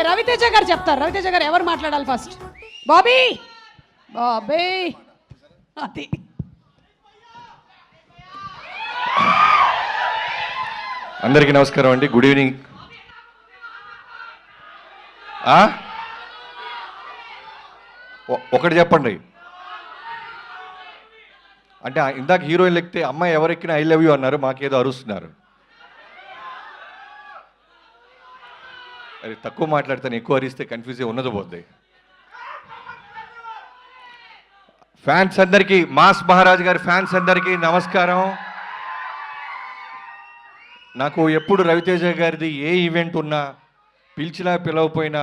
రవితేజ గారు చెప్తారు. రవితేజ గారు ఎవరు మాట్లాడాలి ఫస్ట్? బాబీ బాబీ అది అందరికీ నమస్కారం అండి. Good evening. ఒకటి చెప్పండి. అంటే ఇందాక హీరోయిన్ ఎక్కితే అమ్మాయి ఎవరెక్కినా ఐ లవ్ యూ అన్నారు, మాకేదో అరుస్తున్నారు. అది తక్కువ మాట్లాడతాను, ఎక్కువ అరిస్తే కన్ఫ్యూజ్ ఉన్నది పోద్ది. ఫ్యాన్స్ అందరికీ, మాస్ మహారాజ్ గారి ఫ్యాన్స్ అందరికీ నమస్కారం. నాకు ఎప్పుడు రవితేజ గారిది ఏ ఈవెంట్ ఉన్నా పిలిచినా పిలవపోయినా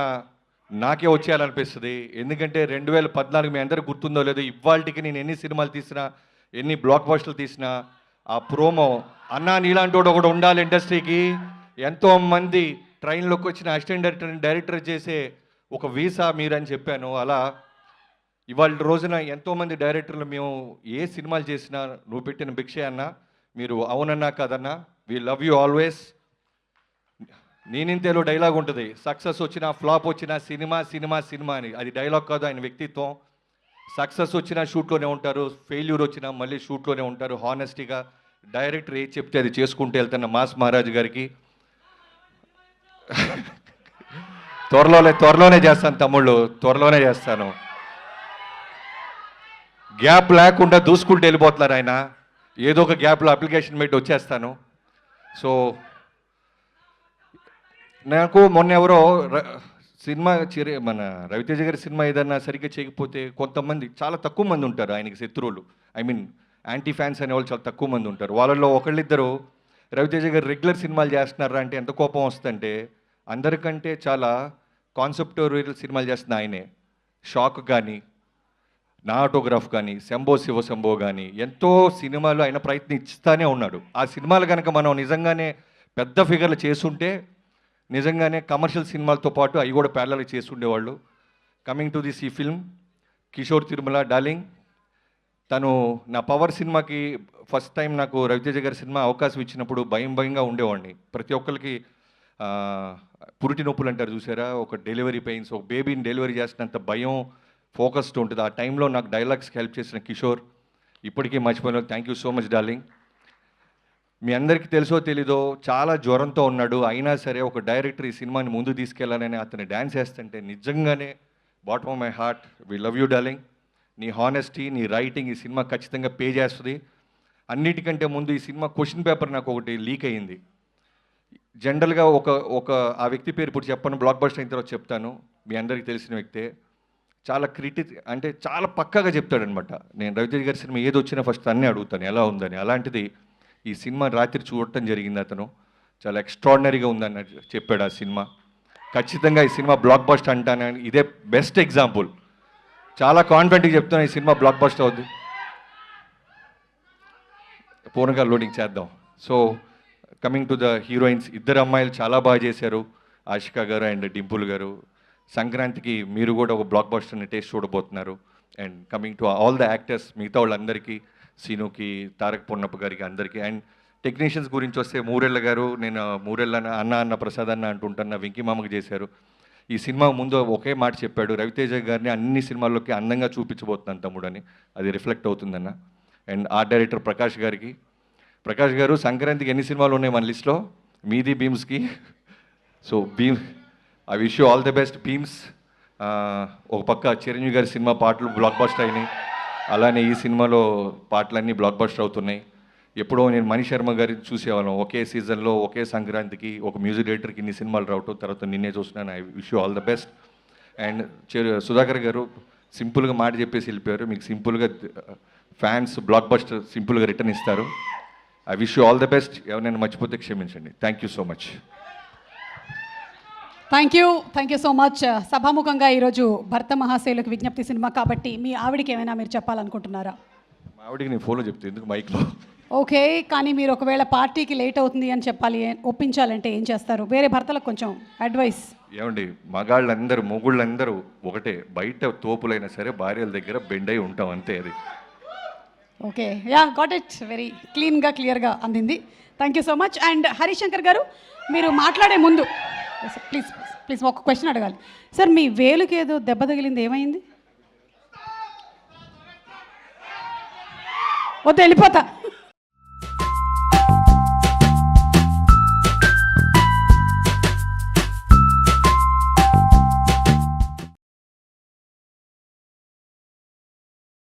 నాకే వచ్చేయాలనిపిస్తుంది. ఎందుకంటే 2014 మీ అందరికి గుర్తుందో లేదో, ఇవాళకి నేను ఎన్ని సినిమాలు తీసినా, ఎన్ని బ్లాక్ బస్టర్లు తీసినా, ఆ ప్రోమో అన్నా నీలాంటి ఒకడు ఉండాలి ఇండస్ట్రీకి, ఎంతోమంది ట్రైన్లోకి వచ్చిన అసిస్టెంట్ డైరెక్టర్ చేసే ఒక వీసా మీరని చెప్పాను. అలా ఇవాళ రోజున ఎంతోమంది డైరెక్టర్లు మేము ఏ సినిమాలు చేసినా నువ్వు పెట్టిన భిక్షే అన్నా, మీరు అవునన్నా కాదన్నా, వీ లవ్ యూ ఆల్వేస్. నేనింతేలో డైలాగ్ ఉంటుంది, సక్సెస్ వచ్చినా ఫ్లాప్ వచ్చినా సినిమా సినిమా సినిమా అని. అది డైలాగ్ కాదు, ఆయన వ్యక్తిత్వం. సక్సెస్ వచ్చినా షూట్లోనే ఉంటారు, ఫెయిల్యూర్ వచ్చినా మళ్ళీ షూట్లోనే ఉంటారు. హానెస్టీగా డైరెక్టర్ ఏది చెప్తే అది చేసుకుంటూ వెళ్తున్న మాస్ మహారాజ్ గారికి త్వరలోనే చేస్తాను తమ్ముళ్ళు, త్వరలోనే చేస్తాను. గ్యాప్ లేకుండా దూసుకుంటూ వెళ్ళిపోతున్నారు ఆయన. ఏదో ఒక గ్యాప్లో అప్లికేషన్ పెట్టి వచ్చేస్తాను. సో నాకు మొన్న ఎవరో సినిమా మన రవితేజ గారి సినిమా ఏదన్నా సరిగ్గా చేయకపోతే కొంతమంది, చాలా తక్కువ మంది ఉంటారు ఆయనకి శత్రువులు, ఐ మీన్ యాంటీ ఫ్యాన్స్ అనేవాళ్ళు చాలా తక్కువ మంది ఉంటారు. వాళ్ళల్లో ఒకళ్ళిద్దరు రవితేజ గారు రెగ్యులర్ సినిమాలు చేస్తున్నారా అంటే ఎంత కోపం వస్తుందంటే, అందరికంటే చాలా కాన్సెప్టోరియల్ సినిమాలు చేస్తున్న ఆయనే. షాక్ కానీ, నా ఆటోగ్రాఫ్ కానీ, శంభో శివ శంభో కానీ, ఎంతో సినిమాలు ఆయన ప్రయత్నిస్తానే ఉన్నాడు. ఆ సినిమాలు కనుక మనం నిజంగానే పెద్ద ఫిగర్లు చేసుంటే నిజంగానే కమర్షియల్ సినిమాలతో పాటు అవి కూడా ప్యారలల్ చేసి ఉండేవాళ్ళు. కమింగ్ టు దిస్ ఈ ఫిల్మ్, కిషోర్ తిరుమల డార్లింగ్, తను నా పవర్ సినిమాకి ఫస్ట్ టైం నాకు రవితేజ గారి సినిమా అవకాశం ఇచ్చినప్పుడు భయంగా ఉండేవాడిని. ప్రతి ఒక్కరికి పురిటి నొప్పులు అంటారు చూసారా, ఒక డెలివరీ పెయిన్స్, ఒక బేబీని డెలివరీ చేసినంత భయం, ఫోకస్డ్ ఉంటుంది. ఆ టైంలో నాకు డైలాగ్స్కి హెల్ప్ చేసిన కిషోర్ ఇప్పటికీ మర్చిపోయిన. Thank you so much darling. మీ అందరికీ తెలుసో తెలీదో చాలా జ్వరంతో ఉన్నాడు, అయినా సరే ఒక డైరెక్టర్ ఈ సినిమాని ముందు తీసుకెళ్లాలని అతను డ్యాన్స్ చేస్తుంటే నిజంగానే bottom of my heart we love you darling. నీ హానెస్టీ, నీ రైటింగ్ ఈ సినిమా ఖచ్చితంగా పే చేస్తుంది. అన్నిటికంటే ముందు ఈ సినిమా క్వశ్చన్ పేపర్ నాకు ఒకటి లీక్ అయ్యింది. జనరల్గా ఒక ఆ వ్యక్తి పేరు ఇప్పుడు చెప్పను, బ్లాక్ బస్టర్ అయిన తర్వాత చెప్తాను. మీ అందరికీ తెలిసిన వ్యక్తే. చాలా అంటే చాలా పక్కాగా చెప్తాడనమాట. నేను రవితేజ గారి సినిమా ఏది వచ్చినా ఫస్ట్ అన్నీ అడుగుతాను ఎలా ఉందని. అలాంటిది ఈ సినిమా రాత్రి చూడటం జరిగింది. అతను చాలా ఎక్స్ట్రాడినరీగా ఉందని చెప్పాడు. ఆ సినిమా ఖచ్చితంగా ఈ సినిమా బ్లాక్ బస్టర్ అంటానని ఇదే బెస్ట్ ఎగ్జాంపుల్. చాలా కాన్ఫిడెంట్గా చెప్తాను ఈ సినిమా బ్లాక్ బస్టర్ అవుద్ది. పూర్ణంగా లోడింగ్ చేద్దాం. So coming to the heroines, ఇద్దరు అమ్మాయిలు చాలా బాగా చేశారు, ఆషికా గారు అండ్ డింపుల్ గారు. సంక్రాంతికి మీరు కూడా ఒక బ్లాక్ బస్టర్ని టేస్ట్ చూడబోతున్నారు. And coming to all the actors, మిగతా వాళ్ళందరికీ, సీనుకి, తారక్ పొన్నప్ప గారికి అందరికీ. అండ్ టెక్నీషియన్స్ గురించి వస్తే మూరెళ్ళ గారు, నేను మూరెళ్ళ అన్న ప్రసాద్ అన్న అంటుంటున్న వెంకీ మామకి చేశారు. ఈ సినిమా ముందు ఒకే మాట చెప్పాడు, రవితేజ గారిని అన్ని సినిమాల్లోకి అందంగా చూపించబోతున్నాను తమ్ముడు అని. అది రిఫ్లెక్ట్ అవుతుందన్న. అండ్ ఆర్ట్ డైరెక్టర్ ప్రకాష్ గారికి, ప్రకాష్ గారు సంక్రాంతికి ఎన్ని సినిమాలు ఉన్నాయి మన లిస్ట్లో, మీది భీమ్స్కి. So I wish you all the best Bheems. ఒక పక్క చిరంజీవి గారి సినిమా పాటలు బ్లాక్ బస్టర్ అయినాయి, అలానే ఈ సినిమాలో పాటలన్నీ బ్లాక్ బస్టర్ అవుతున్నాయి. ఎప్పుడో నేను మణి శర్మ గారిని చూసేవాళ్ళం, ఒకే సీజన్లో ఒకే సంక్రాంతికి ఒక మ్యూజిక్ డైరెక్టర్కి ఇన్ని సినిమాలు రావటం, తర్వాత నిన్నే చూస్తున్నాను. I wish you all the best. And Sudhakar గారు సింపుల్గా మాట చెప్పేసి వెళ్ళిపోయారు. మీకు సింపుల్గా ఫ్యాన్స్ బ్లాక్ బస్టర్ సింపుల్గా రిటర్న్ ఇస్తారు. I wish you all the best. ఎవరైనా మర్చిపోతే క్షమించండి. Thank you so much. Thank you so much. సభాముఖంగా ఈరోజు భర్త మహాశయులకు విజ్ఞప్తి సినిమా కాబట్టి మీ ఆవిడికి ఏమైనా మీరు చెప్పాలనుకుంటున్నారా? మా ఆవిడికి నేను ఫోన్లో చెప్తే ఎందుకు మైక్లో. ఓకే, కానీ మీరు ఒకవేళ పార్టీకి లేట్ అవుతుంది అని చెప్పాలి, ఒప్పించాలంటే ఏం చేస్తారు? వేరే భర్తలకు కొంచెం అడ్వైస్. ఏమండి, మగాళ్ళందరూ మొగుళ్ళందరూ ఒకటే, బయట తోపులైనా సరే భార్యల దగ్గర బెండ్ అయి ఉంటాం అంతే. అది okay, yeah got it. Very క్లీన్గా క్లియర్గా అందింది. Thank you so much. And Harishankar గారు, మీరు మాట్లాడే ముందు ప్లీజ్ ప్లీజ్ ఒక క్వశ్చన్ అడగాలి సార్. మీ వేలుకి ఏదో దెబ్బ తగిలింది, ఏమైంది? వద్దు, వెళ్ళిపోతా.